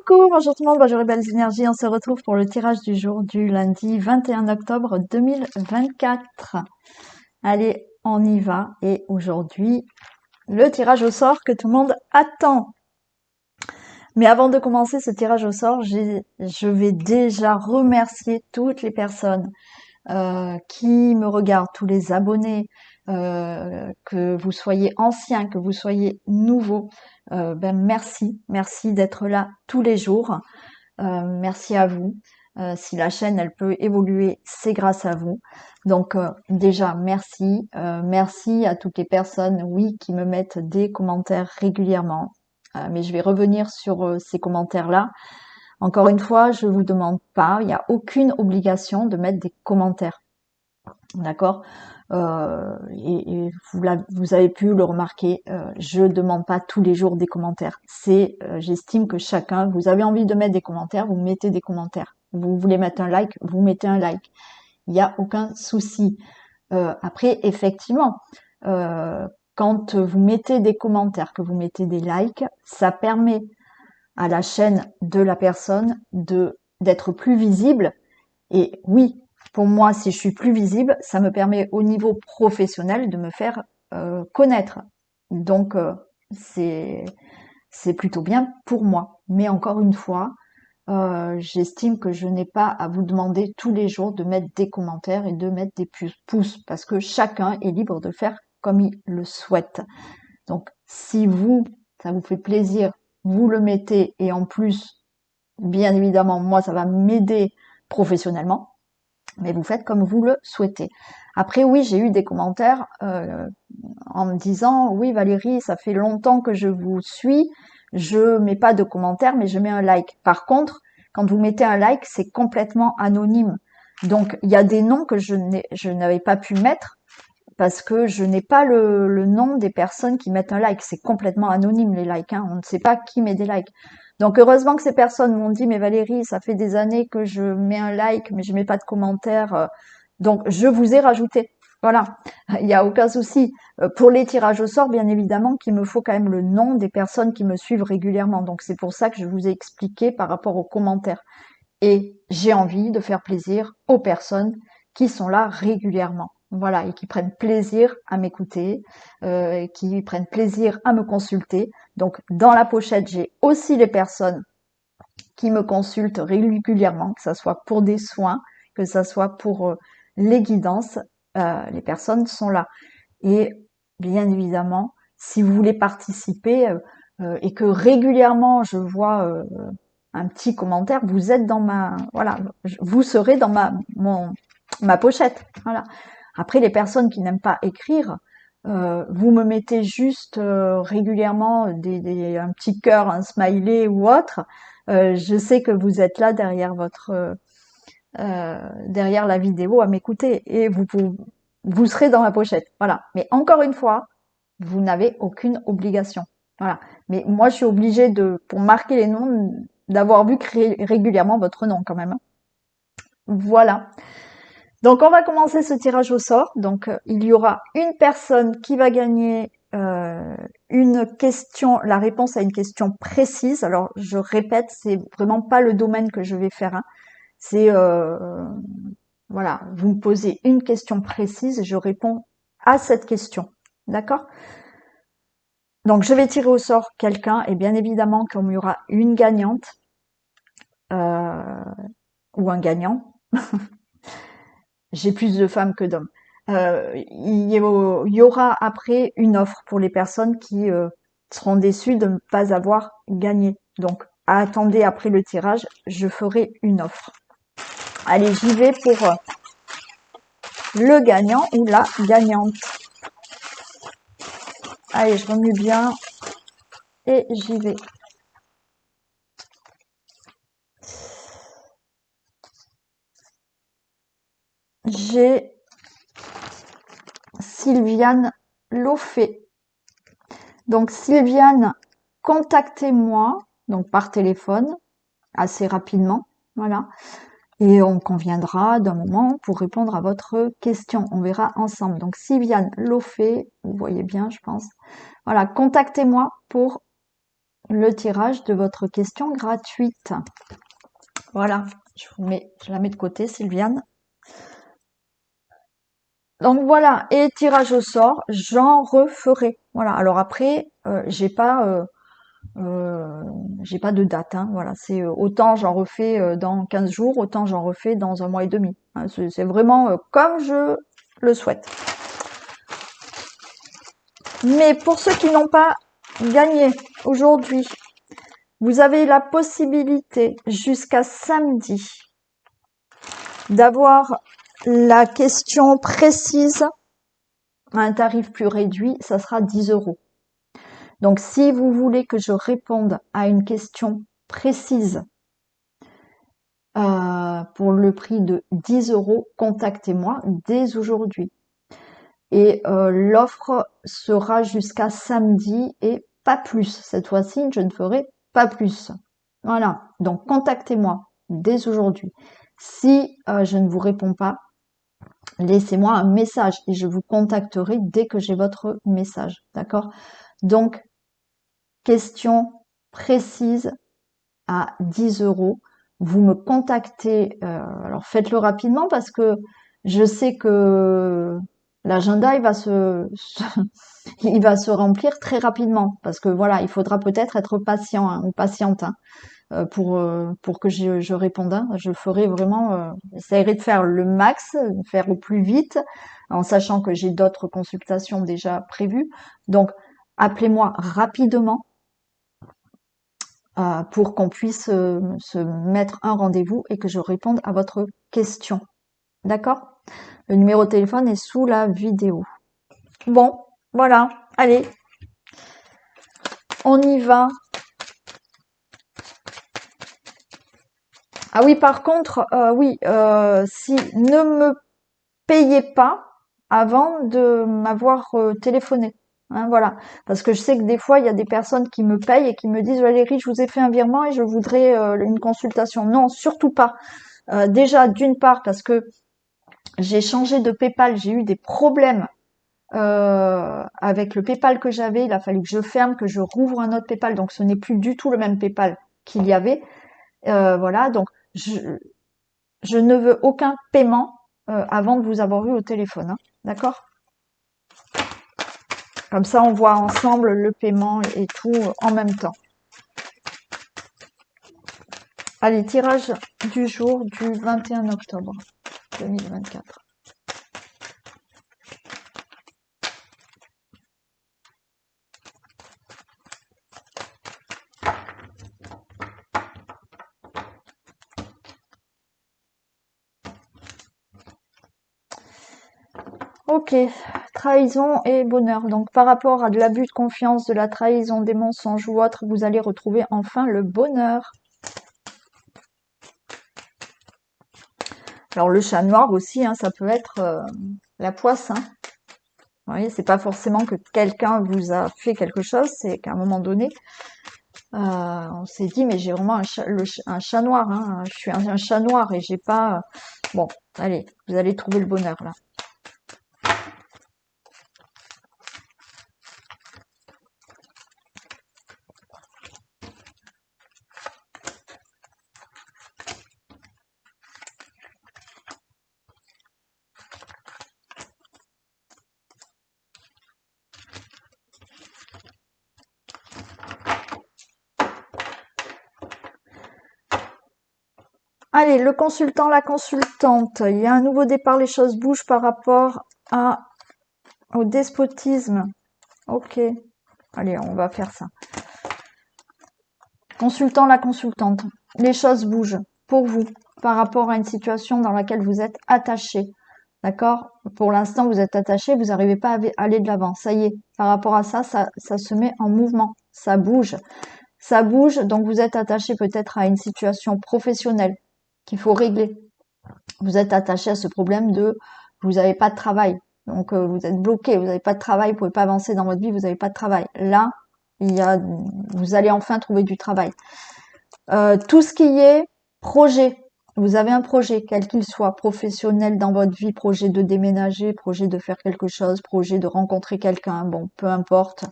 Coucou, bonjour tout le monde, bonjour les belles énergies, on se retrouve pour le tirage du jour du lundi 21 octobre 2024. Allez, on y va et aujourd'hui, le tirage au sort que tout le monde attend. Mais avant de commencer ce tirage au sort, je vais déjà remercier toutes les personnes qui me regardent, tous les abonnés, que vous soyez anciens, que vous soyez nouveaux. Merci d'être là tous les jours. Merci à vous. Si la chaîne elle peut évoluer, c'est grâce à vous. Donc déjà merci. Merci à toutes les personnes, oui, qui me mettent des commentaires régulièrement. Mais je vais revenir sur ces commentaires-là. Encore une fois, je vous demande pas, il n'y a aucune obligation de mettre des commentaires. D'accord. Et vous avez pu le remarquer, je demande pas tous les jours des commentaires. J'estime que chacun, vous avez envie de mettre des commentaires, vous mettez des commentaires. Vous voulez mettre un like, vous mettez un like. Il n'y a aucun souci. Après, effectivement, quand vous mettez des commentaires, que vous mettez des likes, ça permet à la chaîne de la personne d'être plus visible. Et oui, pour moi, si je suis plus visible, ça me permet au niveau professionnel de me faire connaître. Donc, c'est plutôt bien pour moi. Mais encore une fois, j'estime que je n'ai pas à vous demander tous les jours de mettre des commentaires et de mettre des pouces parce que chacun est libre de faire comme il le souhaite. Donc, si ça vous fait plaisir, vous le mettez et en plus, bien évidemment, moi, ça va m'aider professionnellement. Mais vous faites comme vous le souhaitez. Après, oui, j'ai eu des commentaires en me disant, oui, Valérie, ça fait longtemps que je vous suis, je mets pas de commentaires, mais je mets un like. Par contre, quand vous mettez un like, c'est complètement anonyme. Donc, il y a des noms que je n'avais pas pu mettre parce que je n'ai pas le nom des personnes qui mettent un like. C'est complètement anonyme, les likes. Hein. On ne sait pas qui met des likes. Donc heureusement que ces personnes m'ont dit, mais Valérie, ça fait des années que je mets un like, mais je mets pas de commentaire. Donc je vous ai rajouté. Voilà, il n'y a aucun souci. Pour les tirages au sort, bien évidemment qu'il me faut quand même le nom des personnes qui me suivent régulièrement. Donc c'est pour ça que je vous ai expliqué par rapport aux commentaires. Et j'ai envie de faire plaisir aux personnes qui sont là régulièrement. Voilà, et qui prennent plaisir à m'écouter, qui prennent plaisir à me consulter. Donc, dans la pochette, j'ai aussi les personnes qui me consultent régulièrement, que ce soit pour des soins, que ce soit pour les guidances. Les personnes sont là. Et bien évidemment, si vous voulez participer et que régulièrement je vois un petit commentaire, vous êtes dans vous serez dans ma pochette. Voilà. Après, les personnes qui n'aiment pas écrire, vous me mettez juste régulièrement un petit cœur, un smiley ou autre. Je sais que vous êtes là derrière derrière la vidéo à m'écouter et vous serez dans ma pochette. Voilà. Mais encore une fois, vous n'avez aucune obligation. Voilà. Mais moi, je suis obligée pour marquer les noms, d'avoir vu régulièrement votre nom quand même. Voilà. Donc, on va commencer ce tirage au sort. Donc, il y aura une personne qui va gagner une question, la réponse à une question précise. Alors, je répète, c'est vraiment pas le domaine que je vais faire. Hein. C'est voilà, vous me posez une question précise et je réponds à cette question. D'accord? Donc, je vais tirer au sort quelqu'un et bien évidemment, comme il y aura une gagnante ou un gagnant, j'ai plus de femmes que d'hommes. Il y aura après une offre pour les personnes qui seront déçues de ne pas avoir gagné. Donc, attendez après le tirage, je ferai une offre. Allez, j'y vais pour le gagnant ou la gagnante. Allez, je remue bien et j'y vais. J'ai Sylviane Loffé. Donc Sylviane, contactez-moi donc par téléphone assez rapidement, voilà, et on conviendra d'un moment pour répondre à votre question. On verra ensemble. Donc Sylviane Loffé, vous voyez bien, je pense. Voilà, contactez-moi pour le tirage de votre question gratuite. Voilà, je la mets de côté, Sylviane. Donc voilà, et tirage au sort, j'en referai. Voilà, alors après, j'ai pas de date, hein. Voilà, c'est autant j'en refais dans 15 jours, autant j'en refais dans un mois et demi. Hein, c'est vraiment comme je le souhaite. Mais pour ceux qui n'ont pas gagné aujourd'hui, vous avez la possibilité jusqu'à samedi d'avoir la question précise à un tarif plus réduit, ça sera 10 euros. Donc si vous voulez que je réponde à une question précise pour le prix de 10 euros, contactez-moi dès aujourd'hui. Et l'offre sera jusqu'à samedi et pas plus. Cette fois-ci, je ne ferai pas plus. Voilà, donc contactez-moi dès aujourd'hui. Si je ne vous réponds pas, laissez-moi un message et je vous contacterai dès que j'ai votre message. D'accord? Donc, question précise à 10 euros. Vous me contactez, alors faites-le rapidement parce que je sais que l'agenda il va se remplir très rapidement parce que voilà, il faudra peut-être être patient hein, ou patiente hein, pour que je réponde. Hein. Je ferai vraiment, j'essaierai de faire le max, de faire au plus vite, en sachant que j'ai d'autres consultations déjà prévues. Donc, appelez-moi rapidement pour qu'on puisse se mettre un rendez-vous et que je réponde à votre question. D'accord? Le numéro de téléphone est sous la vidéo. Bon, voilà. Allez, on y va. Ah oui, par contre, si ne me payez pas avant de m'avoir téléphoné. Hein, voilà. Parce que je sais que des fois, il y a des personnes qui me payent et qui me disent Valérie, je vous ai fait un virement et je voudrais une consultation. Non, surtout pas. Déjà, d'une part, parce que j'ai changé de PayPal, j'ai eu des problèmes avec le PayPal que j'avais. Il a fallu que je ferme, que je rouvre un autre PayPal. Donc, ce n'est plus du tout le même PayPal qu'il y avait. Voilà. Donc, je ne veux aucun paiement avant de vous avoir eu au téléphone. Hein. D'accord? Comme ça, on voit ensemble le paiement et tout en même temps. Allez, tirage du jour du 21 octobre 2024. Ok, trahison et bonheur. Donc par rapport à de l'abus de confiance, de la trahison, des mensonges ou autre, vous allez retrouver enfin le bonheur. Alors le chat noir aussi, hein, ça peut être la poisse. Hein. Vous voyez, c'est pas forcément que quelqu'un vous a fait quelque chose, c'est qu'à un moment donné, on s'est dit mais j'ai vraiment un chat noir. Hein, je suis un chat noir et j'ai pas. Bon, allez, vous allez trouver le bonheur là. Allez, le consultant, la consultante. Il y a un nouveau départ, les choses bougent par rapport au despotisme. Ok. Allez, on va faire ça. Consultant, la consultante. Les choses bougent pour vous par rapport à une situation dans laquelle vous êtes attaché. D'accord? Pour l'instant, vous êtes attaché, vous n'arrivez pas à aller de l'avant. Ça y est, par rapport à ça, ça se met en mouvement. Ça bouge. Ça bouge, donc vous êtes attaché peut-être à une situation professionnelle qu'il faut régler. Vous êtes attaché à ce problème de vous n'avez pas de travail. Donc vous êtes bloqué, vous n'avez pas de travail, vous pouvez pas avancer dans votre vie, vous n'avez pas de travail. Là, vous allez enfin trouver du travail. Tout ce qui est projet, vous avez un projet, quel qu'il soit, professionnel dans votre vie, projet de déménager, projet de faire quelque chose, projet de rencontrer quelqu'un, bon, peu importe.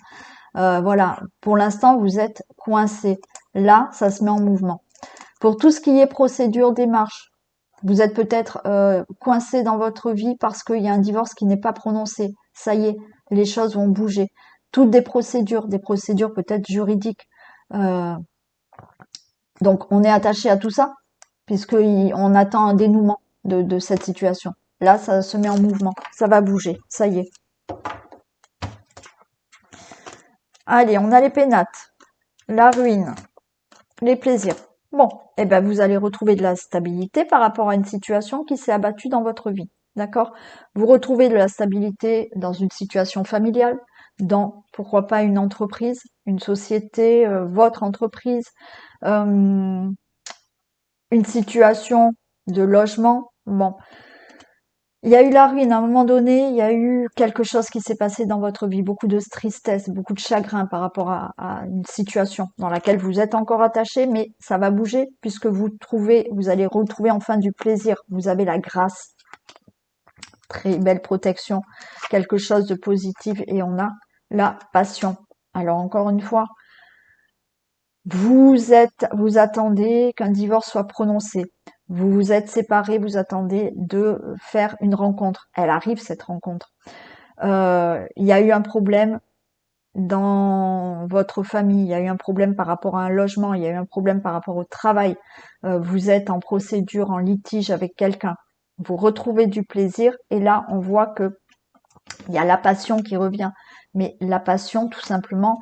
Voilà, pour l'instant, vous êtes coincé. Là, ça se met en mouvement. Pour tout ce qui est procédure, démarche, vous êtes peut-être coincé dans votre vie parce qu'il y a un divorce qui n'est pas prononcé. Ça y est, les choses vont bouger. Toutes des procédures peut-être juridiques. Euh, donc, on est attaché à tout ça, puisqu'on attend un dénouement de cette situation. Là, ça se met en mouvement. Ça va bouger. Ça y est. Allez, on a les pénates, la ruine, les plaisirs. Bon, eh ben vous allez retrouver de la stabilité par rapport à une situation qui s'est abattue dans votre vie. D'accord? Vous retrouvez de la stabilité dans une situation familiale, dans, pourquoi pas, une entreprise, une société, votre entreprise, euh, une situation de logement. Bon, il y a eu la ruine à un moment donné, il y a eu quelque chose qui s'est passé dans votre vie, beaucoup de tristesse, beaucoup de chagrin par rapport à une situation dans laquelle vous êtes encore attaché, mais ça va bouger puisque vous allez retrouver enfin du plaisir. Vous avez la grâce, très belle protection, quelque chose de positif et on a la passion. Alors encore une fois, vous attendez qu'un divorce soit prononcé. Vous vous êtes séparés, vous attendez de faire une rencontre. Elle arrive, cette rencontre. Il y a eu un problème dans votre famille, il y a eu un problème par rapport à un logement, il y a eu un problème par rapport au travail. Vous êtes en procédure, en litige avec quelqu'un. Vous retrouvez du plaisir et là, on voit que il y a la passion qui revient. Mais la passion, tout simplement,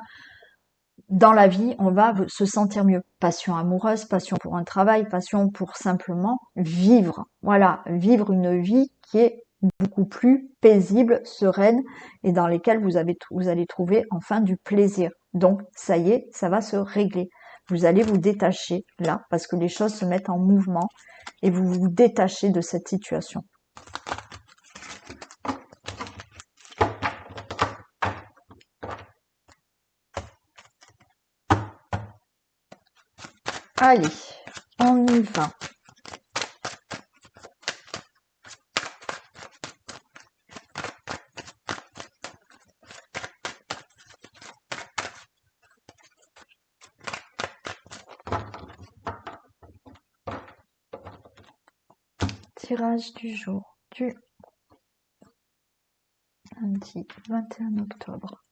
dans la vie, on va se sentir mieux. Passion amoureuse, passion pour un travail, passion pour simplement vivre. Voilà, vivre une vie qui est beaucoup plus paisible, sereine et dans lesquelles vous allez trouver enfin du plaisir. Donc, ça y est, ça va se régler. Vous allez vous détacher là parce que les choses se mettent en mouvement et vous vous détachez de cette situation. Allez, on y va. Tirage du jour du lundi 21 octobre.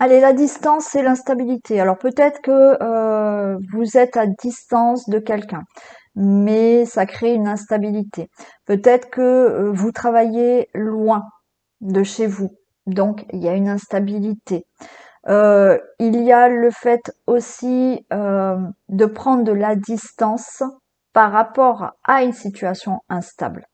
Allez, la distance et l'instabilité. Alors peut-être que vous êtes à distance de quelqu'un, mais ça crée une instabilité. Peut-être que vous travaillez loin de chez vous, donc il y a une instabilité. Il y a le fait aussi de prendre de la distance par rapport à une situation instable.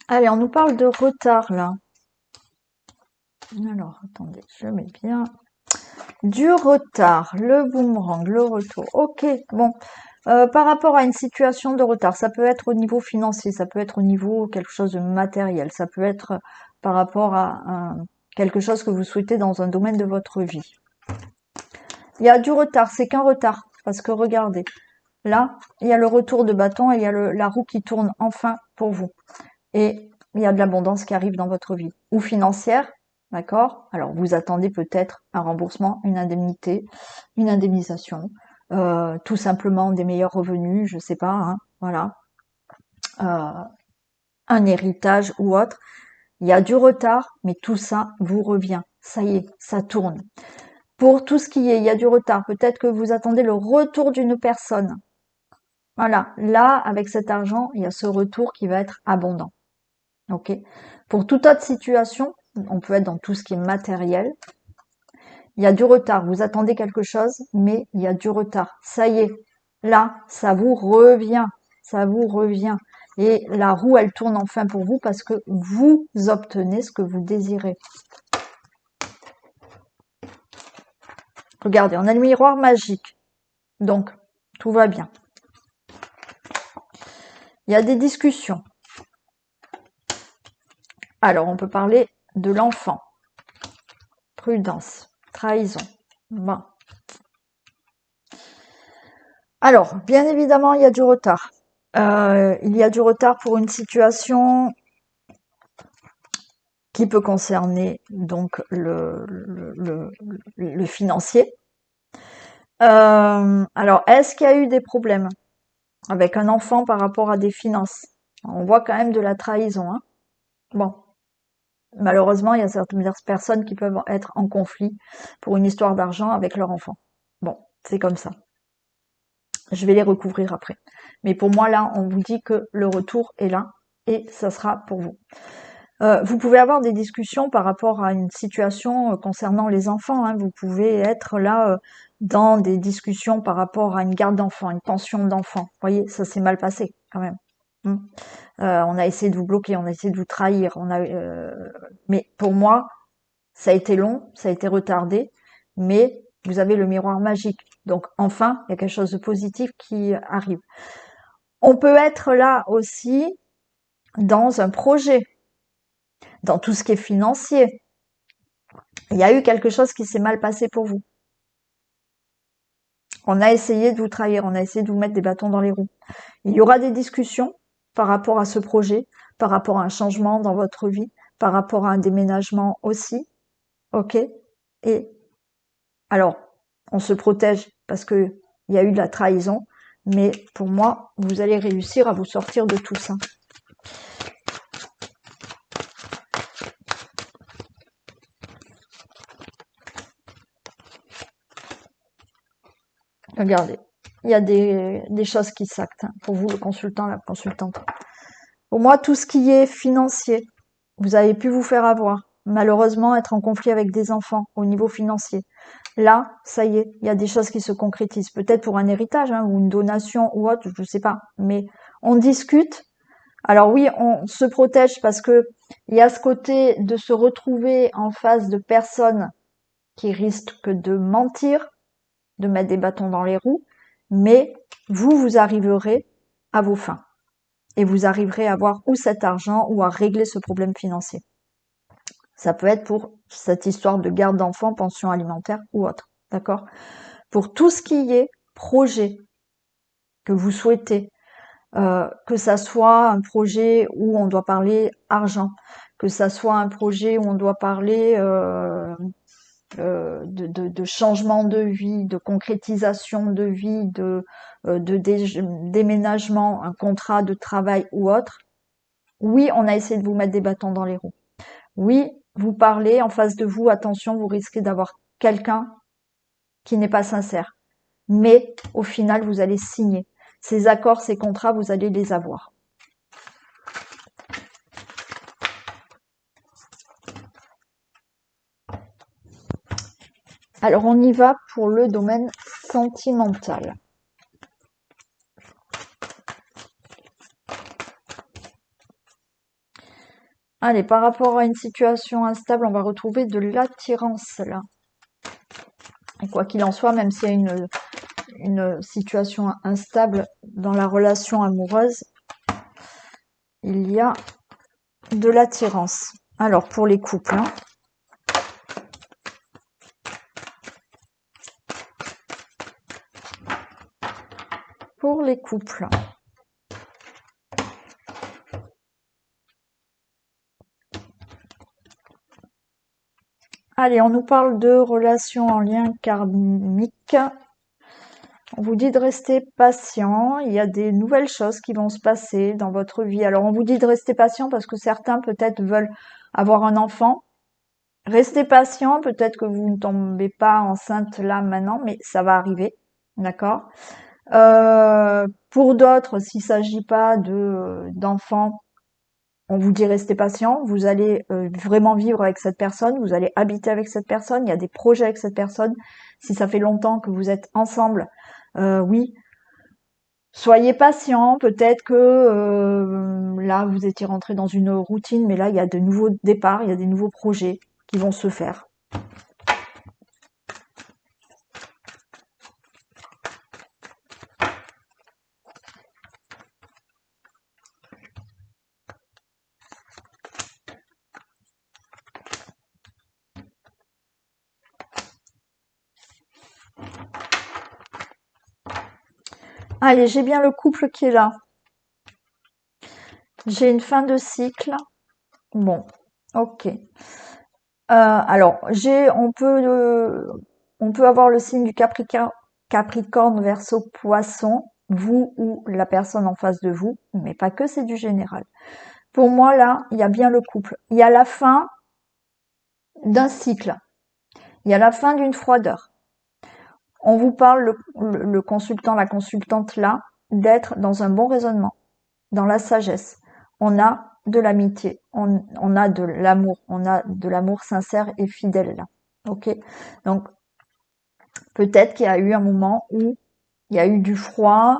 Allez, on nous parle de retard là. Alors, attendez, je mets bien. Du retard, le boomerang, le retour. Ok, bon. Par rapport à une situation de retard, ça peut être au niveau financier, ça peut être au niveau quelque chose de matériel, ça peut être par rapport à quelque chose que vous souhaitez dans un domaine de votre vie. Il y a du retard, c'est qu'un retard, parce que regardez, là, il y a le retour de bâton et il y a la roue qui tourne enfin pour vous. Et il y a de l'abondance qui arrive dans votre vie, ou financière, d'accord? Alors vous attendez peut-être un remboursement, une indemnité, une indemnisation, tout simplement des meilleurs revenus, je sais pas, hein, voilà, un héritage ou autre. Il y a du retard, mais tout ça vous revient. Ça y est, ça tourne. Pour tout ce qui est, il y a du retard. Peut-être que vous attendez le retour d'une personne. Voilà, là, avec cet argent, il y a ce retour qui va être abondant. Ok. Pour toute autre situation, on peut être dans tout ce qui est matériel. Il y a du retard. Vous attendez quelque chose, mais il y a du retard. Ça y est. là, ça vous revient. Ça vous revient. Et la roue, elle tourne enfin pour vous parce que vous obtenez ce que vous désirez. Regardez, on a le miroir magique. Donc, tout va bien. Il y a des discussions. Alors, on peut parler de l'enfant. Prudence, trahison. Bon. Alors, bien évidemment, il y a du retard. Il y a du retard pour une situation qui peut concerner donc le financier. Alors, est-ce qu'il y a eu des problèmes avec un enfant par rapport à des finances? On voit quand même de la trahison, hein. Bon, malheureusement, il y a certaines personnes qui peuvent être en conflit pour une histoire d'argent avec leur enfant. Bon, c'est comme ça. Je vais les recouvrir après. Mais pour moi, là, on vous dit que le retour est là et ça sera pour vous. Vous pouvez avoir des discussions par rapport à une situation concernant les enfants, hein. Vous pouvez être là dans des discussions par rapport à une garde d'enfants, une pension d'enfants. Vous voyez, ça s'est mal passé quand même. On a essayé de vous bloquer, on a essayé de vous trahir. Mais pour moi, ça a été long, ça a été retardé, mais vous avez le miroir magique. Donc enfin, il y a quelque chose de positif qui arrive. On peut être là aussi dans un projet, dans tout ce qui est financier. Il y a eu quelque chose qui s'est mal passé pour vous. On a essayé de vous trahir, on a essayé de vous mettre des bâtons dans les roues. Il y aura des discussions par rapport à ce projet, par rapport à un changement dans votre vie, par rapport à un déménagement aussi. Ok? Et alors, on se protège parce que il y a eu de la trahison, mais pour moi, vous allez réussir à vous sortir de tout ça. Regardez, il y a des choses qui s'actent, hein, pour vous, le consultant, la consultante. Pour moi, tout ce qui est financier, vous avez pu vous faire avoir. Malheureusement, être en conflit avec des enfants au niveau financier. Là, ça y est, il y a des choses qui se concrétisent. Peut-être pour un héritage, hein, ou une donation ou autre, je sais pas. Mais on discute. Alors oui, on se protège parce que il y a ce côté de se retrouver en face de personnes qui risquent de mentir, de mettre des bâtons dans les roues, mais vous arriverez à vos fins. Et vous arriverez à avoir ou cet argent ou à régler ce problème financier. Ça peut être pour cette histoire de garde d'enfants, pension alimentaire ou autre. D'accord? Pour tout ce qui est projet que vous souhaitez, que ça soit un projet où on doit parler argent, que ça soit un projet où on doit parler de changement de vie, de concrétisation de vie, de déménagement, un contrat de travail ou autre. Oui, on a essayé de vous mettre des bâtons dans les roues. Oui, vous parlez en face de vous, attention, vous risquez d'avoir quelqu'un qui n'est pas sincère. Mais au final, vous allez signer. Ces accords, ces contrats, vous allez les avoir. Alors, on y va pour le domaine sentimental. Allez, par rapport à une situation instable, on va retrouver de l'attirance là. Et quoi qu'il en soit, même s'il y a une situation instable dans la relation amoureuse, il y a de l'attirance. Alors, pour les couples, hein, pour les couples. Allez, on nous parle de relations en lien karmique. On vous dit de rester patient. Il y a des nouvelles choses qui vont se passer dans votre vie. Alors, on vous dit de rester patient parce que certains peut-être veulent avoir un enfant. Restez patient. Peut-être que vous ne tombez pas enceinte là maintenant, mais ça va arriver. D'accord? Pour d'autres, s'il s'agit pas d'enfants, on vous dit restez patient, vous allez vraiment vivre avec cette personne, vous allez habiter avec cette personne, il y a des projets avec cette personne. Si ça fait longtemps que vous êtes ensemble, oui, Soyez patient, peut-être que là, vous étiez rentré dans une routine, mais là, il y a de nouveaux départs, il y a des nouveaux projets qui vont se faire. Allez, j'ai bien le couple qui est là. J'ai une fin de cycle. Bon, ok. Alors, on peut avoir le signe du Capricorne, Verseau, Poisson, vous ou la personne en face de vous, mais pas que, c'est du général. Pour moi, là, il y a bien le couple. Il y a la fin d'un cycle. Il y a la fin d'une froideur. On vous parle, le consultant, la consultante là, d'être dans un bon raisonnement, dans la sagesse. On a de l'amitié, on a de l'amour, on a de l'amour sincère et fidèle là. Ok. Donc peut-être qu'il y a eu un moment où il y a eu du froid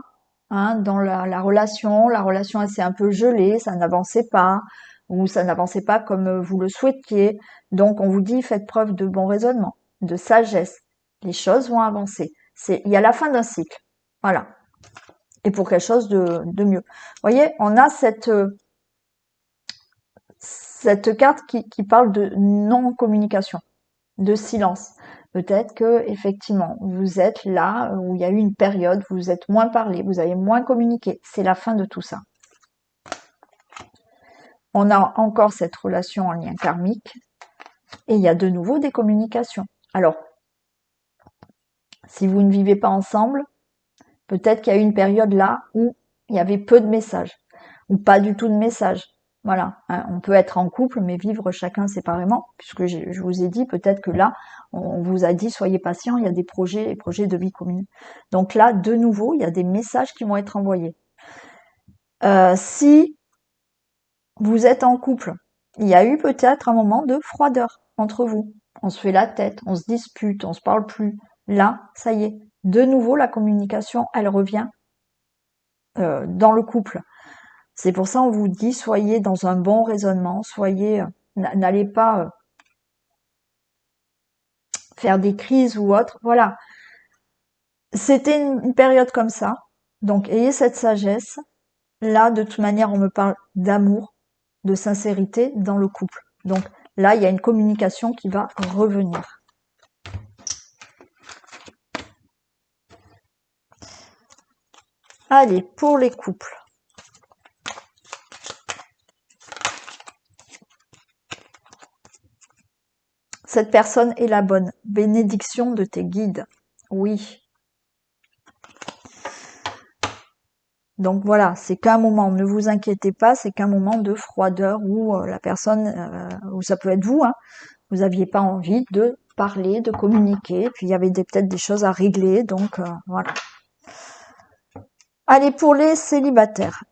hein, dans la relation elle s'est un peu gelée, ça n'avançait pas, ou ça n'avançait pas comme vous le souhaitiez. Donc on vous dit faites preuve de bon raisonnement, de sagesse. Les choses vont avancer. Il y a la fin d'un cycle. Voilà. Et pour quelque chose de mieux. Vous voyez, on a cette carte qui parle de non-communication, de silence. Peut-être que effectivement, vous êtes là où il y a eu une période, vous êtes moins parlé, vous avez moins communiqué. C'est la fin de tout ça. On a encore cette relation en lien karmique et il y a de nouveau des communications. Alors, si vous ne vivez pas ensemble, peut-être qu'il y a eu une période là où il y avait peu de messages ou pas du tout de messages. Voilà, hein, on peut être en couple mais vivre chacun séparément, puisque je vous ai dit peut-être que là, on vous a dit soyez patient, il y a des projets de vie commune. Donc là, de nouveau, il y a des messages qui vont être envoyés. Si vous êtes en couple, il y a eu peut-être un moment de froideur entre vous. On se fait la tête, on se dispute, on se parle plus. Là, ça y est, de nouveau la communication, elle revient dans le couple. C'est pour ça on vous dit soyez dans un bon raisonnement, n'allez pas faire des crises ou autre. Voilà, c'était une période comme ça. Donc ayez cette sagesse. Là, de toute manière, on me parle d'amour, de sincérité dans le couple. Donc là, il y a une communication qui va revenir. Allez, pour les couples. Cette personne est la bonne. Bénédiction de tes guides. Oui. Donc voilà, c'est qu'un moment, ne vous inquiétez pas, c'est qu'un moment de froideur où la personne, ou ça peut être vous, hein, vous n'aviez pas envie de parler, de communiquer, puis il y avait peut-être des choses à régler, donc voilà. Allez, pour les célibataires.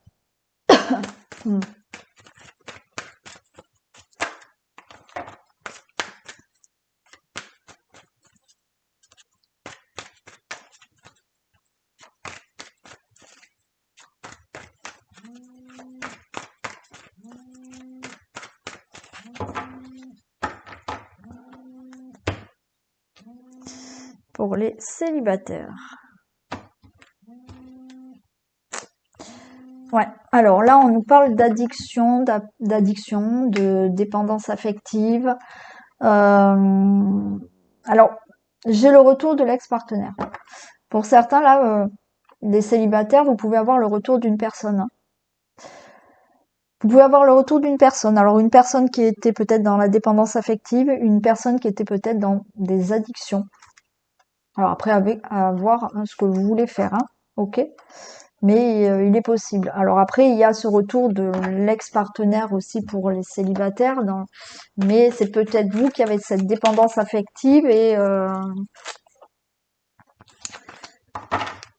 Pour les célibataires. Ouais. Alors là, on nous parle d'addiction, de dépendance affective. Alors, j'ai le retour de l'ex-partenaire. Pour certains, là, les célibataires, vous pouvez avoir le retour d'une personne. Hein. Vous pouvez avoir le retour d'une personne. Alors, une personne qui était peut-être dans la dépendance affective, une personne qui était peut-être dans des addictions. Alors après, à voir hein, ce que vous voulez faire. Hein. Ok. Mais il est possible. Alors après, il y a ce retour de l'ex-partenaire aussi pour les célibataires, mais c'est peut-être vous qui avez cette dépendance affective et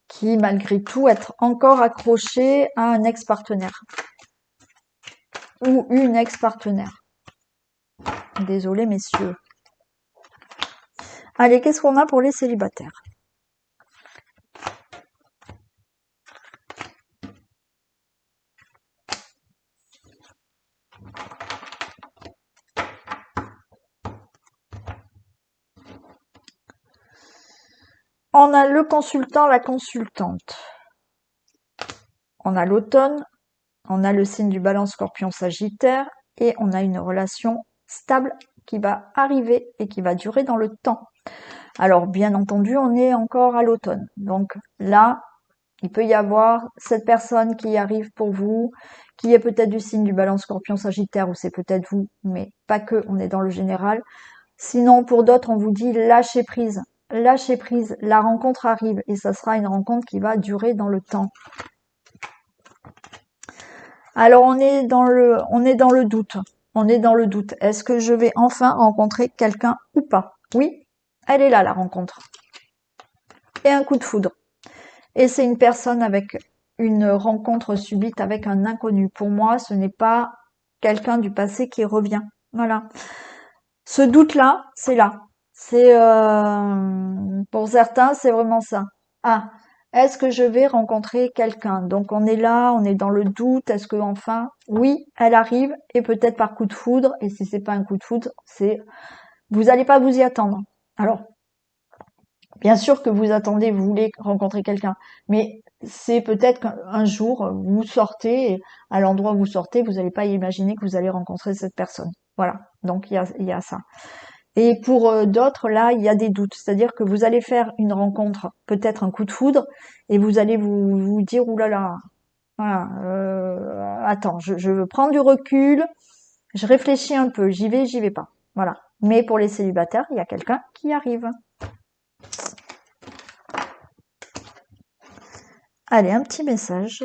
qui, malgré tout, être encore accroché à un ex-partenaire ou une ex-partenaire. Désolé, messieurs. Allez, qu'est-ce qu'on a pour les célibataires? On a le consultant, la consultante. On a l'automne, on a le signe du Balance, Scorpion, Sagittaire et on a une relation stable qui va arriver et qui va durer dans le temps. Alors, bien entendu, on est encore à l'automne. Donc là, il peut y avoir cette personne qui arrive pour vous, qui est peut-être du signe du Balance, Scorpion, Sagittaire, ou c'est peut-être vous, mais pas que, on est dans le général. Sinon, pour d'autres, on vous dit lâchez prise. Lâchez prise, la rencontre arrive et ça sera une rencontre qui va durer dans le temps. Alors, on est dans le doute. On est dans le doute. Est-ce que je vais enfin rencontrer quelqu'un ou pas? Oui, elle est là, la rencontre. Et un coup de foudre. Et c'est une personne avec une rencontre subite avec un inconnu. Pour moi, ce n'est pas quelqu'un du passé qui revient. Voilà. Ce doute-là, c'est là. C'est pour certains, c'est vraiment ça. Ah, est-ce que je vais rencontrer quelqu'un? Donc on est là, on est dans le doute. Est-ce que enfin, oui, elle arrive et peut-être par coup de foudre. Et si c'est pas un coup de foudre, c'est vous n'allez pas vous y attendre. Alors, bien sûr que vous attendez, vous voulez rencontrer quelqu'un, mais c'est peut-être qu'un jour vous sortez et à l'endroit où vous sortez, vous n'allez pas imaginer que vous allez rencontrer cette personne. Voilà. Donc il y a ça. Et pour d'autres, là, il y a des doutes. C'est-à-dire que vous allez faire une rencontre, peut-être un coup de foudre, et vous allez vous dire, ouh là là, voilà, attends, je veux prendre du recul, je réfléchis un peu, j'y vais pas. Voilà. Mais pour les célibataires, il y a quelqu'un qui arrive. Allez, un petit message.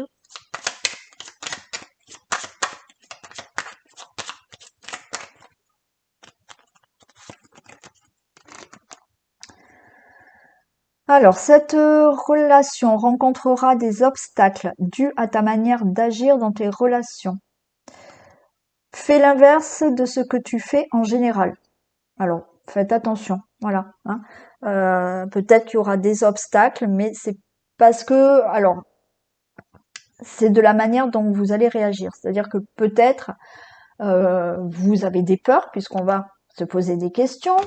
Alors, cette relation rencontrera des obstacles dus à ta manière d'agir dans tes relations. Fais l'inverse de ce que tu fais en général. Alors, faites attention, voilà. Hein. Peut-être qu'il y aura des obstacles, mais c'est parce que, alors, c'est de la manière dont vous allez réagir. C'est-à-dire que peut-être vous avez des peurs, puisqu'on va se poser des questions.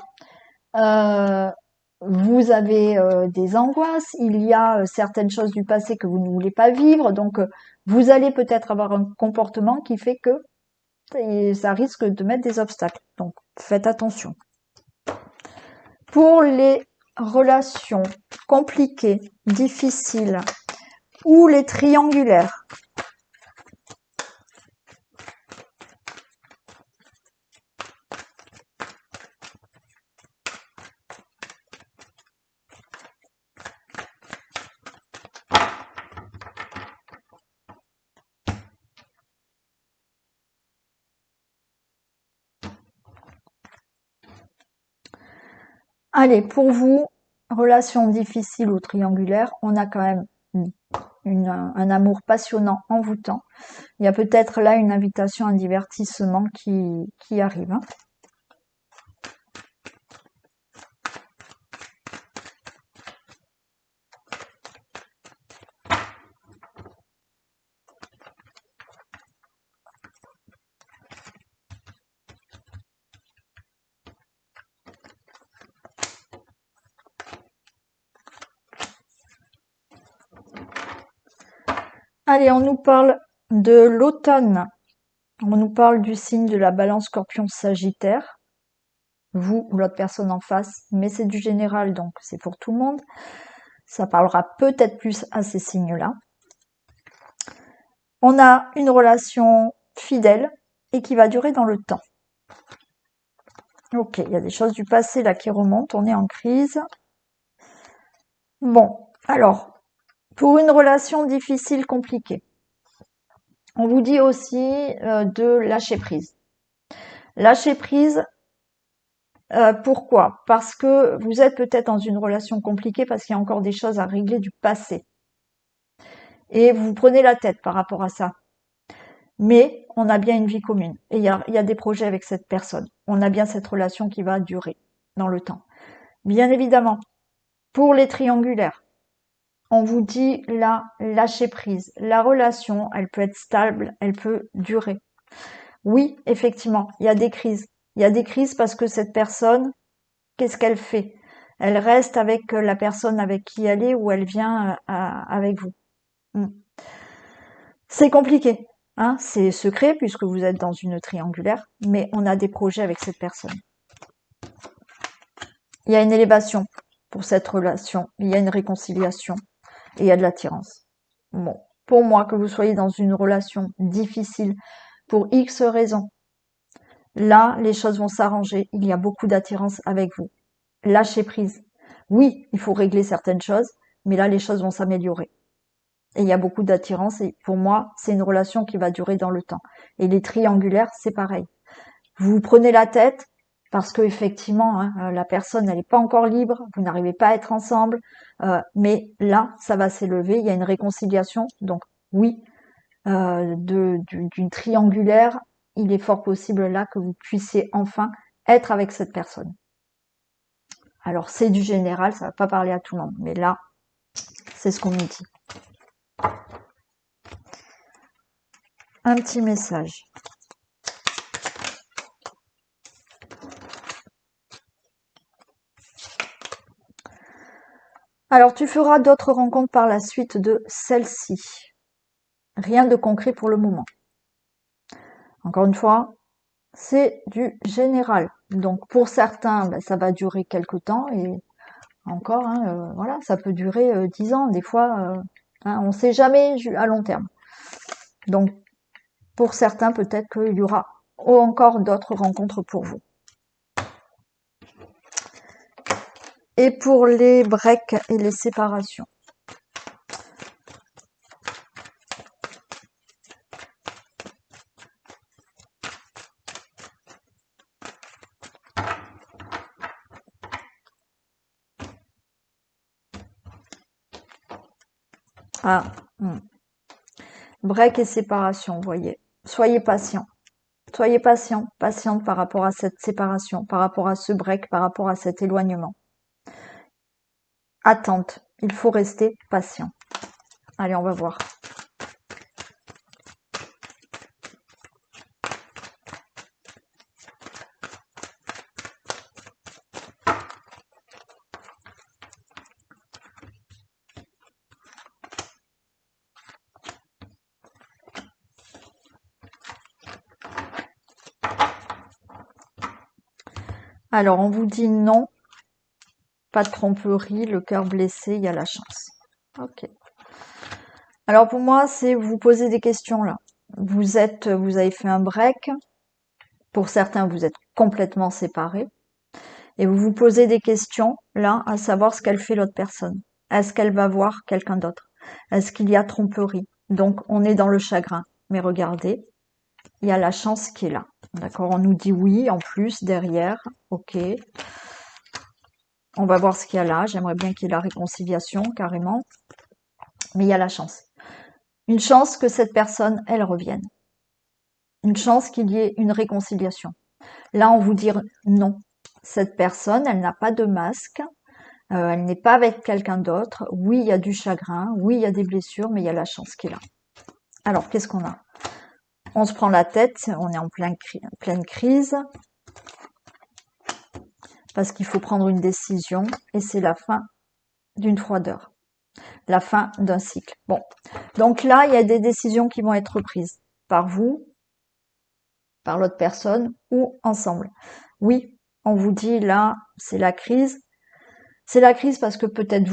Euh, vous avez des angoisses, il y a certaines choses du passé que vous ne voulez pas vivre, donc vous allez peut-être avoir un comportement qui fait que ça risque de mettre des obstacles. Donc faites attention. Pour les relations compliquées, difficiles ou les triangulaires, allez, pour vous, relations difficiles ou triangulaires, on a quand même un amour passionnant, envoûtant. Il y a peut-être là une invitation, un divertissement qui arrive. Hein. Allez, on nous parle de l'automne. On nous parle du signe de la Balance, Scorpion, Sagittaire. Vous ou l'autre personne en face, mais c'est du général, donc c'est pour tout le monde. Ça parlera peut-être plus à ces signes-là. On a une relation fidèle et qui va durer dans le temps. Ok, il y a des choses du passé là qui remontent, on est en crise. Bon, alors, pour une relation difficile, compliquée, on vous dit aussi de lâcher prise. Lâcher prise, pourquoi? Parce que vous êtes peut-être dans une relation compliquée parce qu'il y a encore des choses à régler du passé. Et vous vous prenez la tête par rapport à ça. Mais on a bien une vie commune. Et il y a des projets avec cette personne. On a bien cette relation qui va durer dans le temps. Bien évidemment, pour les triangulaires, on vous dit là, lâcher prise. La relation, elle peut être stable, elle peut durer. Oui, effectivement, il y a des crises. Il y a des crises parce que cette personne, qu'est-ce qu'elle fait? Elle reste avec la personne avec qui elle est ou elle vient avec vous. Mm. C'est compliqué, hein, c'est secret puisque vous êtes dans une triangulaire, mais on a des projets avec cette personne. Il y a une élévation pour cette relation, il y a une réconciliation et il y a de l'attirance. Bon, pour moi, que vous soyez dans une relation difficile pour X raisons, là, les choses vont s'arranger, il y a beaucoup d'attirance avec vous. Lâchez prise. Oui, il faut régler certaines choses, mais là, les choses vont s'améliorer. Et il y a beaucoup d'attirance et pour moi, c'est une relation qui va durer dans le temps. Et les triangulaires, c'est pareil. Vous vous prenez la tête parce que effectivement, hein, la personne, elle n'est pas encore libre, vous n'arrivez pas à être ensemble, mais là, ça va s'élever, il y a une réconciliation. Donc oui, d'une triangulaire, il est fort possible là que vous puissiez enfin être avec cette personne. Alors c'est du général, ça va pas parler à tout le monde, mais là, c'est ce qu'on nous dit. Un petit message. Alors tu feras d'autres rencontres par la suite de celle-ci. Rien de concret pour le moment. Encore une fois, c'est du général. Donc pour certains, ben, ça va durer quelques temps et encore, hein, voilà, ça peut durer 10 ans. Des fois, hein, on ne sait jamais à long terme. Donc pour certains, peut-être qu'il y aura encore d'autres rencontres pour vous. Et pour les breaks et les séparations. Ah, break et séparation, vous voyez. Soyez patient. Soyez patient, patiente par rapport à cette séparation, par rapport à ce break, par rapport à cet éloignement. Attente. Il faut rester patient. Allez, on va voir. Alors, on vous dit non, pas de tromperie, le cœur blessé, il y a la chance. Ok. Alors pour moi, c'est vous poser des questions là. Vous avez fait un break. Pour certains, vous êtes complètement séparés. Et vous vous posez des questions là, à savoir ce qu'elle fait l'autre personne. Est-ce qu'elle va voir quelqu'un d'autre? Est-ce qu'il y a tromperie? Donc on est dans le chagrin. Mais regardez, il y a la chance qui est là. D'accord? On nous dit oui en plus derrière. Ok. On va voir ce qu'il y a là. J'aimerais bien qu'il y ait la réconciliation carrément. Mais il y a la chance. Une chance que cette personne, elle revienne. Une chance qu'il y ait une réconciliation. Là, on vous dit non. Cette personne, elle n'a pas de masque. Elle n'est pas avec quelqu'un d'autre. Oui, il y a du chagrin. Oui, il y a des blessures, mais il y a la chance qui est là. Alors, qu'est-ce qu'on a? On se prend la tête. On est en pleine crise. Parce qu'il faut prendre une décision. Et c'est la fin d'une froideur. La fin d'un cycle. Bon. Donc là, il y a des décisions qui vont être prises par vous, par l'autre personne ou ensemble. Oui, on vous dit là, c'est la crise. C'est la crise parce que peut-être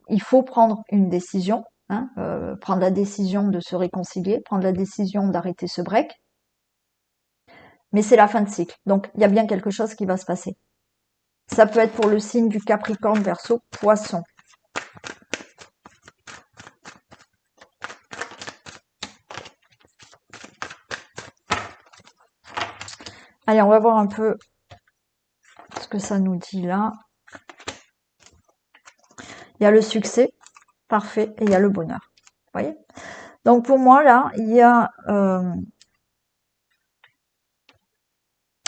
il faut prendre une décision, hein, prendre la décision de se réconcilier, prendre la décision d'arrêter ce break. Mais c'est la fin de cycle. Donc, il y a bien quelque chose qui va se passer. Ça peut être pour le signe du Capricorne, Verseau, Poisson. Allez, on va voir un peu ce que ça nous dit là. Il y a le succès, parfait, et il y a le bonheur. Vous voyez? Donc pour moi, là, il y a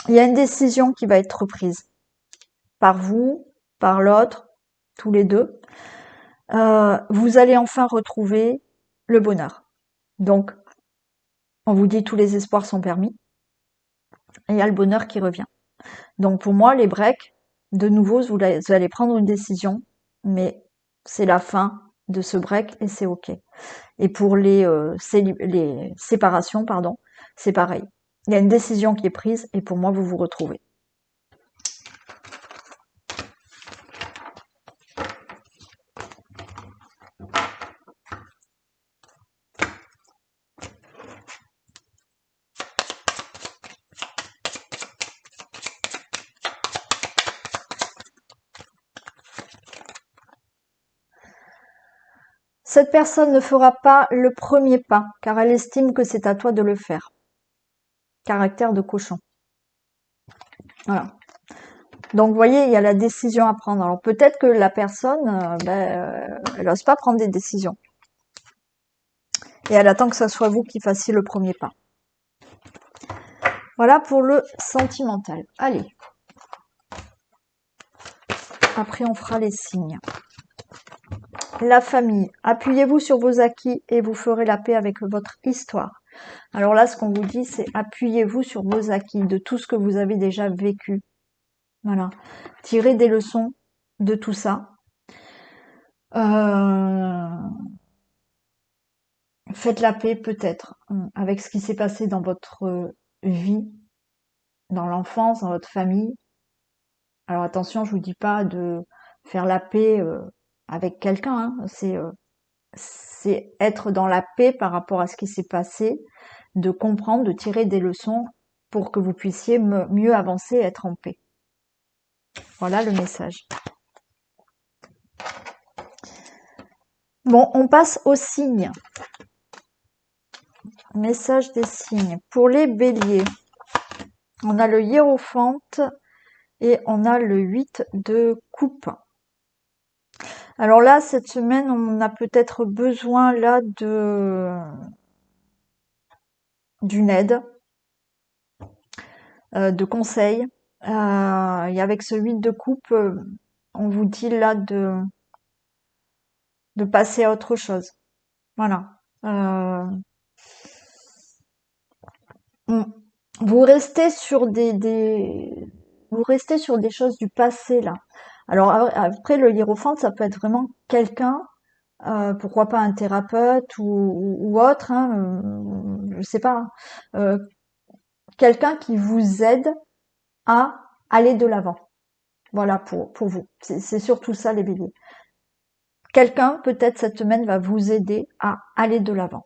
une décision qui va être prise par vous, par l'autre, tous les deux. Vous allez enfin retrouver le bonheur. Donc, on vous dit tous les espoirs sont permis. Et il y a le bonheur qui revient. Donc pour moi, les breaks, de nouveau, vous allez prendre une décision, mais c'est la fin de ce break et c'est OK. Et pour les séparations, pardon, c'est pareil. Il y a une décision qui est prise et pour moi, vous vous retrouvez. Cette personne ne fera pas le premier pas car elle estime que c'est à toi de le faire. Caractère de cochon. Voilà. Donc, vous voyez, il y a la décision à prendre. Alors, peut-être que la personne, elle n'ose pas prendre des décisions. Et elle attend que ce soit vous qui fassiez le premier pas. Voilà pour le sentimental. Allez. Après, on fera les signes. La famille. Appuyez-vous sur vos acquis et vous ferez la paix avec votre histoire. Alors là, ce qu'on vous dit, c'est appuyez-vous sur vos acquis, de tout ce que vous avez déjà vécu. Voilà. Tirez des leçons de tout ça. Faites la paix peut-être avec ce qui s'est passé dans votre vie, dans l'enfance, dans votre famille. Alors attention, je vous dis pas de faire la paix avec quelqu'un, hein. C'est être dans la paix par rapport à ce qui s'est passé, de comprendre, de tirer des leçons pour que vous puissiez mieux avancer et être en paix. Voilà le message. Bon, on passe aux signes. Message des signes. Pour les béliers, on a le hiérophante et on a le 8 de coupe. Alors là, cette semaine, on a peut-être besoin là d'une aide, de conseils. Et avec ce 8 de coupe, on vous dit là de passer à autre chose. Voilà. Vous restez sur vous restez sur des choses du passé là. Alors après le hiérophante, ça peut être vraiment quelqu'un, pourquoi pas un thérapeute ou autre, hein, je sais pas, hein, quelqu'un qui vous aide à aller de l'avant. Voilà pour vous. C'est surtout ça les béliers. Quelqu'un peut-être cette semaine va vous aider à aller de l'avant.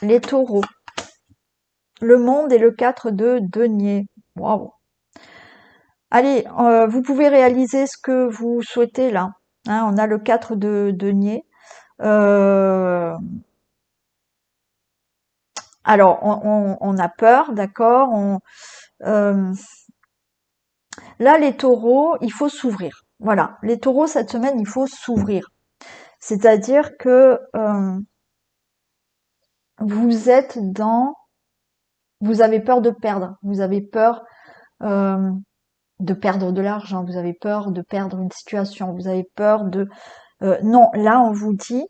Les taureaux. Le monde et le 4 de denier. Waouh. Allez, vous pouvez réaliser ce que vous souhaitez là. Hein, on a le 4 de denier. Alors, on a peur, d'accord. Là, les taureaux, il faut s'ouvrir. Voilà, les taureaux, cette semaine, il faut s'ouvrir. C'est-à-dire que vous êtes dans... Vous avez peur de perdre. Vous avez peur de perdre de l'argent. Vous avez peur de perdre une situation. Vous avez peur de... non, là, on vous dit,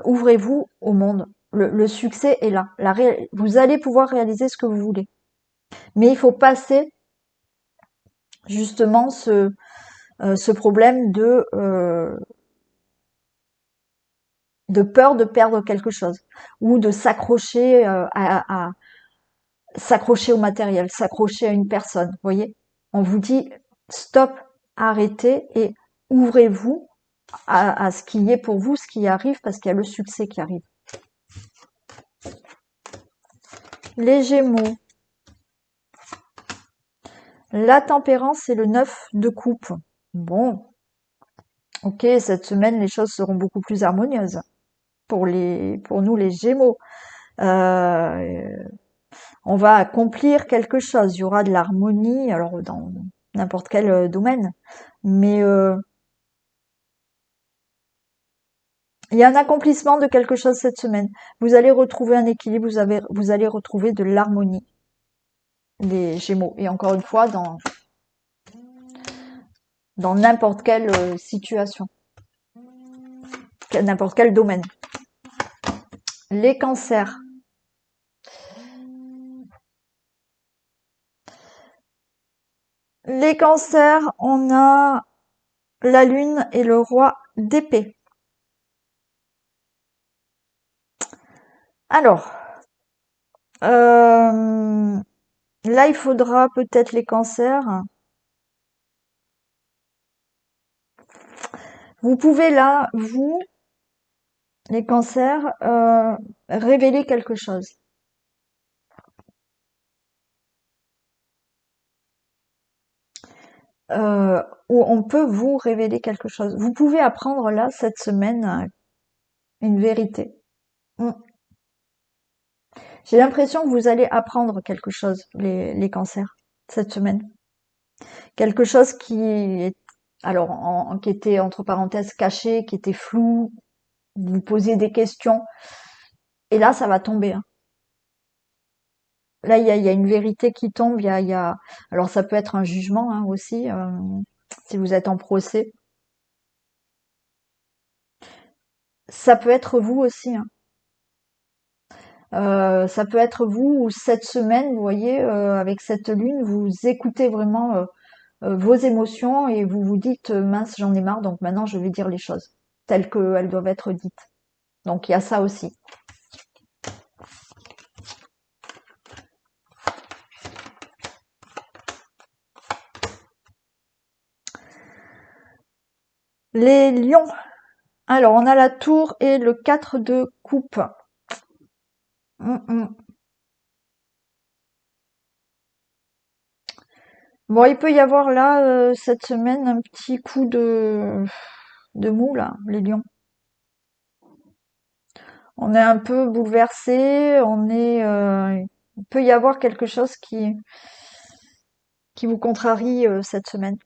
ouvrez-vous au monde. Le succès est là. Vous allez pouvoir réaliser ce que vous voulez. Mais il faut passer justement ce problème de peur de perdre quelque chose ou de s'accrocher s'accrocher au matériel, s'accrocher à une personne. Vous voyez, on vous dit stop, arrêtez et ouvrez-vous à ce qui est pour vous, ce qui arrive, parce qu'il y a le succès qui arrive. Les Gémeaux. La tempérance, c'est le 9 de coupe. Bon, ok, cette semaine, les choses seront beaucoup plus harmonieuses pour nous, les Gémeaux. On va accomplir quelque chose. Il y aura de l'harmonie, alors dans n'importe quel domaine. Mais il y a un accomplissement de quelque chose cette semaine. Vous allez retrouver un équilibre, vous allez retrouver de l'harmonie, les Gémeaux. Et encore une fois, dans n'importe quelle situation, n'importe quel domaine. Les cancers. Les cancers, on a la lune et le roi d'épée. Alors, là, il faudra peut-être les cancers. Vous pouvez là, vous, les cancers, révéler quelque chose. Euh, où on peut vous révéler quelque chose. Vous pouvez apprendre là, cette semaine, une vérité. Mm. J'ai l'impression que vous allez apprendre quelque chose, les cancers, cette semaine. Quelque chose qui est, alors, qui était entre parenthèses caché, qui était flou, vous posez des questions, et là, ça va tomber, hein. Là, il y a une vérité qui tombe, alors ça peut être un jugement, hein, aussi, si vous êtes en procès. Ça peut être vous aussi, hein. Ça peut être vous ou cette semaine, vous voyez, avec cette lune, vous écoutez vraiment vos émotions et vous vous dites mince, j'en ai marre, donc maintenant je vais dire les choses telles qu'elles doivent être dites. Donc il y a ça aussi. Les lions. Alors on a la tour et le 4 de coupe. Mm. Bon, il peut y avoir là cette semaine un petit coup de mou là, les lions. On est un peu bouleversé, il peut y avoir quelque chose qui vous contrarie cette semaine.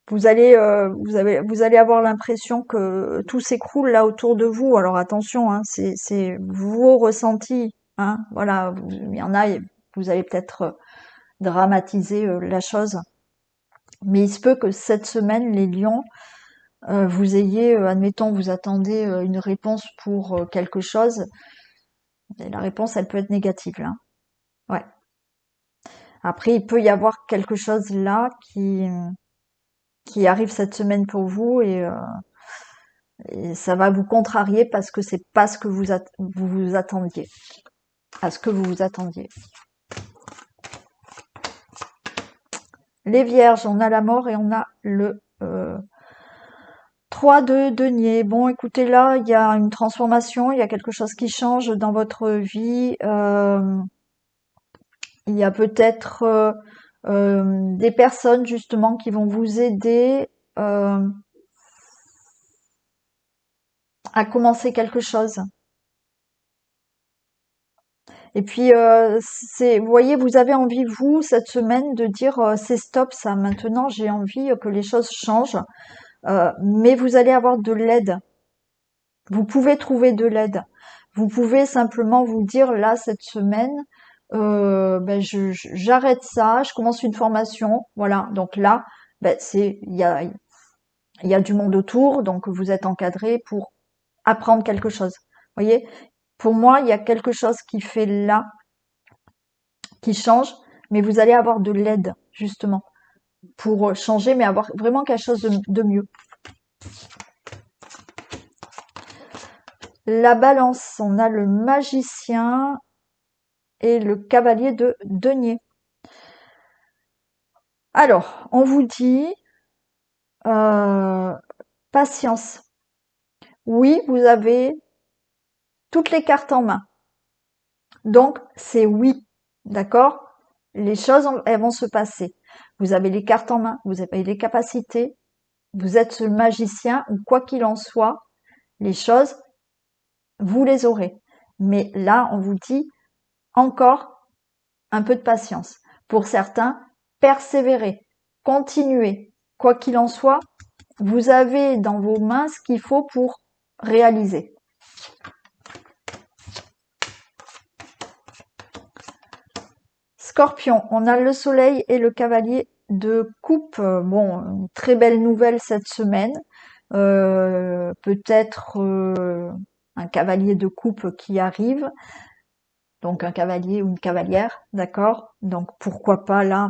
Vous allez avoir l'impression que tout s'écroule là autour de vous. Alors attention, hein, c'est vos ressentis, hein. Voilà, il y en a, vous allez peut-être dramatiser la chose, mais il se peut que cette semaine, les lions, vous ayez, admettons, vous attendez une réponse pour quelque chose, et la réponse, elle peut être négative là. Ouais. Après, il peut y avoir quelque chose là qui arrive cette semaine pour vous et ça va vous contrarier parce que c'est pas ce que vous vous attendiez, à ce que vous vous attendiez. Les vierges, on a la mort et on a le 3 de denier. Bon, écoutez, là, il y a une transformation, il y a quelque chose qui change dans votre vie. Il y a peut-être des personnes justement qui vont vous aider euh, à commencer quelque chose. Et puis, vous voyez, vous avez envie, vous, cette semaine, de dire c'est stop, ça, maintenant, j'ai envie que les choses changent. Mais vous allez avoir de l'aide. Vous pouvez trouver de l'aide. Vous pouvez simplement vous dire, là, cette semaine, ben, j'arrête ça, je commence une formation. Voilà. Donc là, ben, il y a du monde autour, donc vous êtes encadré pour apprendre quelque chose. Vous voyez? Pour moi, il y a quelque chose qui fait là qui change, mais vous allez avoir de l'aide, justement, pour changer, mais avoir vraiment quelque chose de mieux. La balance, on a le magicien et le cavalier de denier. Alors, on vous dit euh, patience. Oui, vous avez toutes les cartes en main. Donc, c'est oui. D'accord? Les choses, elles vont se passer. Vous avez les cartes en main, vous avez les capacités, vous êtes ce magicien, ou quoi qu'il en soit, les choses, vous les aurez. Mais là, on vous dit encore un peu de patience. Pour certains, persévérez, continuez. Quoi qu'il en soit, vous avez dans vos mains ce qu'il faut pour réaliser. Scorpion, on a le soleil et le cavalier de coupe. Bon, une très belle nouvelle cette semaine. Peut-être un cavalier de coupe qui arrive. Donc un cavalier ou une cavalière, d'accord? Donc pourquoi pas là?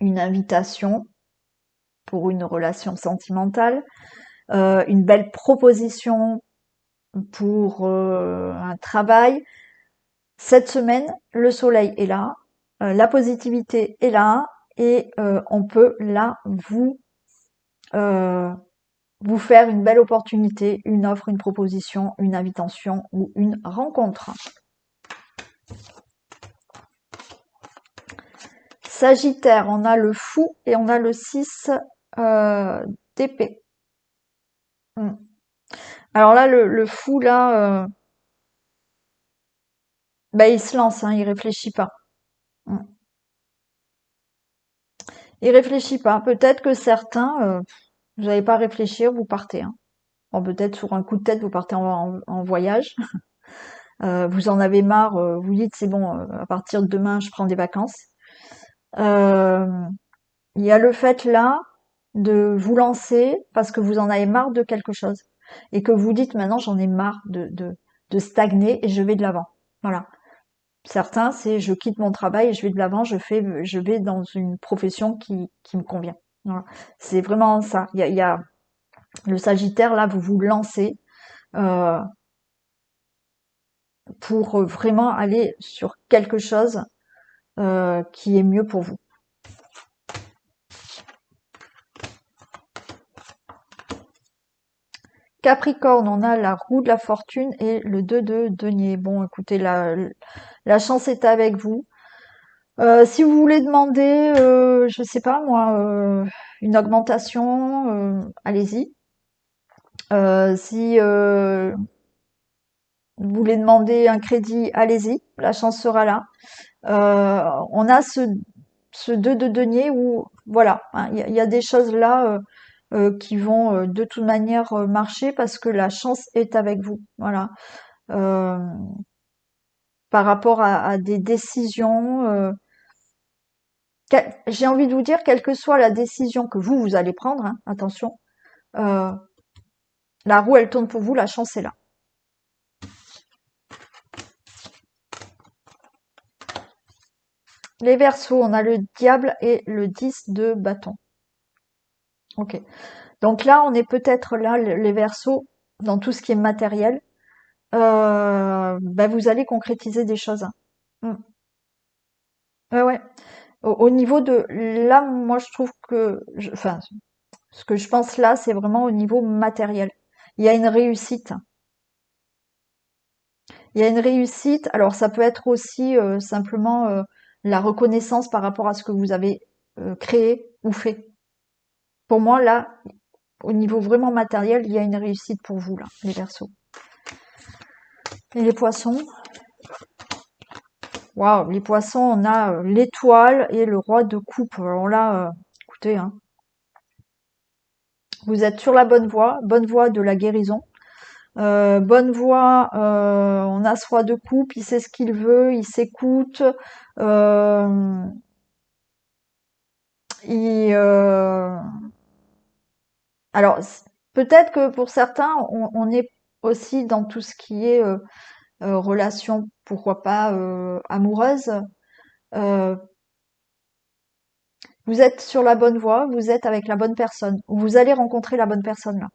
une invitation pour une relation sentimentale, une belle proposition pour un travail. Cette semaine, le soleil est là, la positivité est là et on peut là euh, vous faire une belle opportunité, une offre, une proposition, une invitation ou une rencontre. Sagittaire, on a le fou et on a le 6 d'épée. Alors là, le fou, là, bah, il se lance, hein, il réfléchit pas. Mm. Il réfléchit pas. Peut-être que certains, vous n'allez pas réfléchir, vous partez. Hein. Bon, peut-être sur un coup de tête, vous partez en voyage. Vous en avez marre, vous dites c'est bon, à partir de demain, je prends des vacances. Euh, il y a le fait là de vous lancer parce que vous en avez marre de quelque chose et que vous dites maintenant j'en ai marre de stagner et je vais de l'avant. Voilà. Certains, c'est je quitte mon travail et je vais de l'avant, je vais dans une profession qui me convient. Voilà. C'est vraiment ça. Il y a le Sagittaire là, vous vous lancez euh, pour vraiment aller sur quelque chose qui est mieux pour vous. Capricorne, on a la roue de la fortune et le 2 de denier. Bon, écoutez, la chance est avec vous. Si vous voulez demander, je sais pas moi, une augmentation, allez-y. Si vous voulez demander un crédit, allez-y, la chance sera là. On a ce 2 de denier où, voilà, hein, il y a des choses là qui vont de toute manière marcher parce que la chance est avec vous. Voilà. Euh, par rapport à des décisions, j'ai envie de vous dire, quelle que soit la décision que vous allez prendre, hein, attention, euh, la roue, elle tourne pour vous, la chance est là. Les Verseaux, on a le diable et le 10 de bâton. Ok. Donc là, on est peut-être là, les Verseaux, dans tout ce qui est matériel. Vous allez concrétiser des choses. Hein. Mm. Ouais, ouais. Au niveau de là, moi, je trouve que, enfin, ce que je pense là, c'est vraiment au niveau matériel. Il y a une réussite. Il y a une réussite. Alors, ça peut être aussi simplement la reconnaissance par rapport à ce que vous avez créé ou fait. Pour moi, là, au niveau vraiment matériel, il y a une réussite pour vous, là, les Verseaux. Et les Poissons, waouh, les Poissons, on a l'étoile et le roi de coupe. Alors là, écoutez, hein, vous êtes sur la bonne voie de la guérison. Bonne voie, on a ce roi de coupe, il sait ce qu'il veut, il s'écoute. Euh, il, alors, peut-être que pour certains, on est aussi dans tout ce qui est relation, pourquoi pas amoureuse. Euh, vous êtes sur la bonne voie, vous êtes avec la bonne personne, vous allez rencontrer la bonne personne là.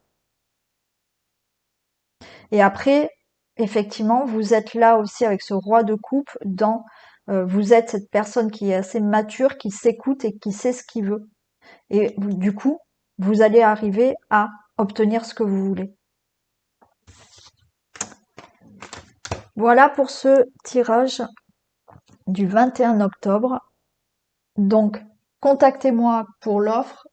Et après, effectivement, vous êtes là aussi avec ce roi de coupe vous êtes cette personne qui est assez mature, qui s'écoute et qui sait ce qu'il veut. Et du coup, vous allez arriver à obtenir ce que vous voulez. Voilà pour ce tirage du 21 octobre. Donc, contactez-moi pour l'offre.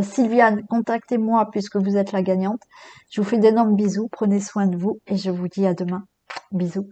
Sylviane, contactez-moi puisque vous êtes la gagnante. Je vous fais d'énormes bisous, prenez soin de vous et je vous dis à demain. Bisous.